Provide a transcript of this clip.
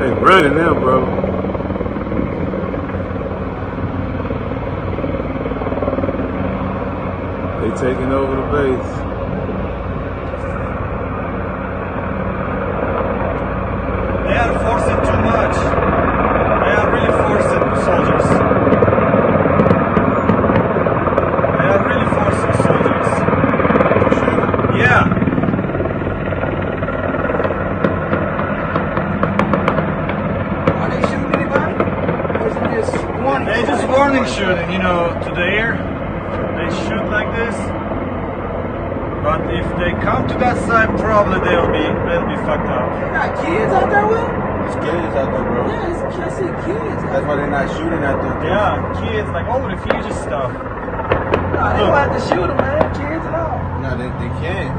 They running now, bro. They taking over the base. They are forcing too much. They are really forcing soldiers. They are really forcing soldiers. Yeah. Are they shooting anybody? Or is it just warning? They just warning shooting, you know, to the air. They shoot like this. But if they come to that side, probably they'll be fucked up. They got kids out there with them? There's kids out there, bro. Yeah, I see kids. That's why they're not shooting at them. Yeah, kids, like all refugees stuff. Nah, they don't have to shoot them, man. Kids and all. No, they can't.